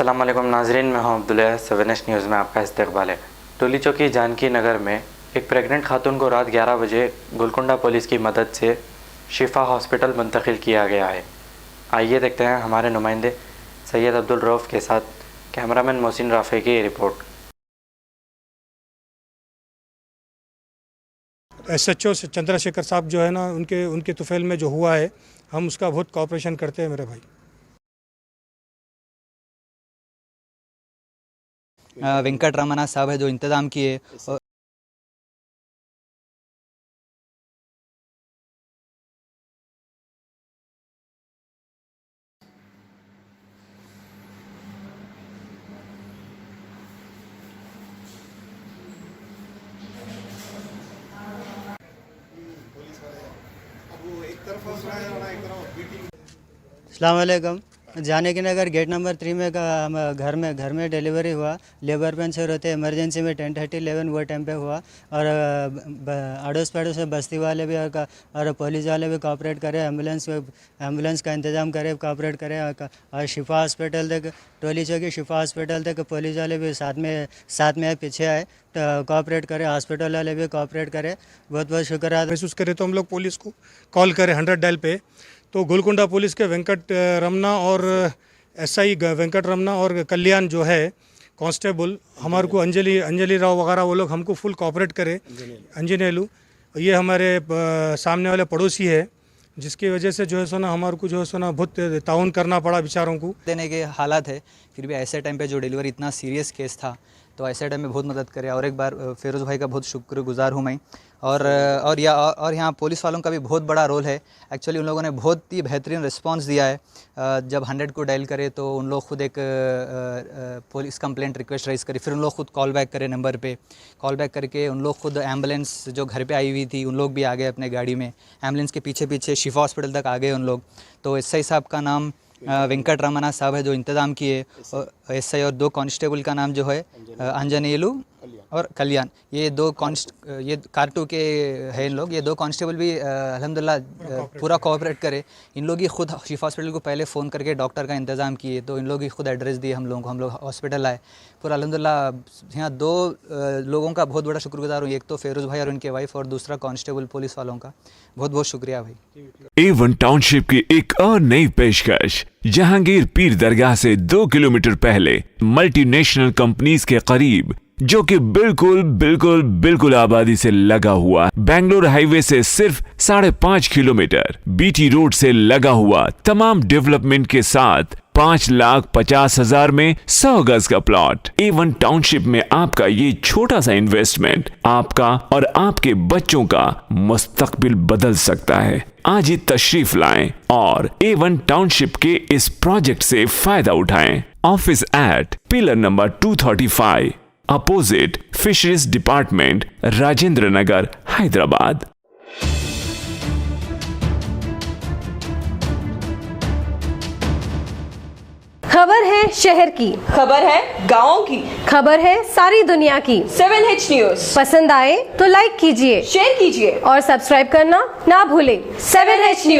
अस्सलाम वालेकुम नाजरीन, मैं हूं अब्दुल्ला। 7H न्यूज़ में आपका इस्तकबाल है। टोली चौकी जानकी नगर में एक प्रेग्नेंट खातून को रात 11 बजे गोलकुंडा पुलिस की मदद से शिफा हॉस्पिटल मुंतकिल किया गया है। आइए देखते हैं हमारे नुमाइंदे सैयद अब्दुल रऊफ़ के साथ कैमरामैन मोहसिन राफ़ी की रिपोर्ट। SHO चंद्रशेखर साहब जो है ना, उनके तुफैल में जो हुआ है, हम उसका बहुत कोऑपरेशन करते हैं मेरे भाई। वेंकट रमना साहब है जो इंतज़ाम किए। अस्सलाम वालेकुम। जानकी नगर गेट नंबर 3 में घर में डिलीवरी हुआ। लेबर पेन से होते इमरजेंसी में 10:30-11 वो टाइम पे हुआ। और अड़ोस पड़ोस से बस्ती वाले भी और पुलिस वाले भी कोऑपरेट करे, एम्बुलेंस का इंतज़ाम करे, कोऑपरेट करे। और शिफा हॉस्पिटल तक, टोली चौकी शिफा हॉस्पिटल तक पुलिस वाले भी साथ में आए, पीछे आए, कोऑपरेट करे। हॉस्पिटल वाले भी कोऑपरेट करे। बहुत बहुत शुक्रिया। महसूस करें तो हम लोग पुलिस को कॉल करें 100 डायल पे, तो गोलकुंडा पुलिस के वेंकट रमना और SI वेंकट रमना और कल्याण जो है कांस्टेबल, हमारे को अंजलि राव वगैरह वो लोग हमको फुल कोऑपरेट करे। अंजनेलू ये हमारे सामने वाले पड़ोसी है, जिसकी वजह से जो है सोना हमारे को जो है सोना बहुत ताउन करना पड़ा बेचारों को। देने के हालात है, फिर भी ऐसे टाइम पे जो डिलीवरी इतना सीरियस केस था, तो ऐसे टाइम में बहुत मदद करे। और एक बार फिरोज़ भाई का बहुत शुक्रगुजार हूँ मैं। और यहाँ पुलिस वालों का भी बहुत बड़ा रोल है। एक्चुअली उन लोगों ने बहुत ही बेहतरीन रिस्पांस दिया है। जब 100 को डायल करे तो उन लोग खुद एक पुलिस कंप्लेंट रिक्वेस्ट राइज़ करी, फिर उन लोग खुद कॉल बैक करे नंबर पे। कॉल बैक करके उन लोग खुद एम्बुलेंस जो घर पे आई हुई थी, उन लोग भी आ गए अपने गाड़ी में। एम्बुलेंस के पीछे पीछे शिफा हॉस्पिटल तक आ गए उन लोग। तो SI साहब का नाम वेंकट रमना साहब है जो इंतज़ाम किए। SI और 2 कांस्टेबल का नाम जो है अंजनेलू और कल्याण। ये कार 2 के हैं इन लोग। ये 2 कांस्टेबल भी अल्हम्दुलिल्लाह पूरा कोऑपरेट करे। इन लोग ही खुद शिफा हॉस्पिटल को पहले फ़ोन करके डॉक्टर का इंतज़ाम किए, तो इन लोग ही खुद एड्रेस दिए हम लोग हॉस्पिटल आए। पूरा अल्हम्दुलिल्लाह यहाँ 2 लोगों का बहुत बड़ा शुक्रगुजार हूँ। एक तो फिरोज़ भाई और उनके वाइफ, और दूसरा कांस्टेबल पुलिस वालों का बहुत बहुत शुक्रिया भाई। A1 टाउनशिप की एक और नई पेशकश। जहांगीर पीर दरगाह से 2 किलोमीटर पहले मल्टीनेशनल कंपनीज के करीब, जो कि बिल्कुल आबादी से लगा हुआ, बेंगलोर हाईवे से सिर्फ 5.5 किलोमीटर, BT रोड से लगा हुआ, तमाम डेवलपमेंट के साथ 5,50,000 में 100 गज का प्लॉट। A1 टाउनशिप में आपका ये छोटा सा इन्वेस्टमेंट आपका और आपके बच्चों का मुस्तकबिल बदल सकता है। आज ही तशरीफ लाएं और A1 टाउनशिप के इस प्रोजेक्ट से फायदा उठाएं। Office at pillar number 235, opposite fisheries department, Rajendra Nagar, Hyderabad. खबर है शहर की, खबर है गाँव की, खबर है सारी दुनिया की। 7H न्यूज़ पसंद आए तो लाइक कीजिए, शेयर कीजिए और सब्सक्राइब करना ना भूलें। 7H news.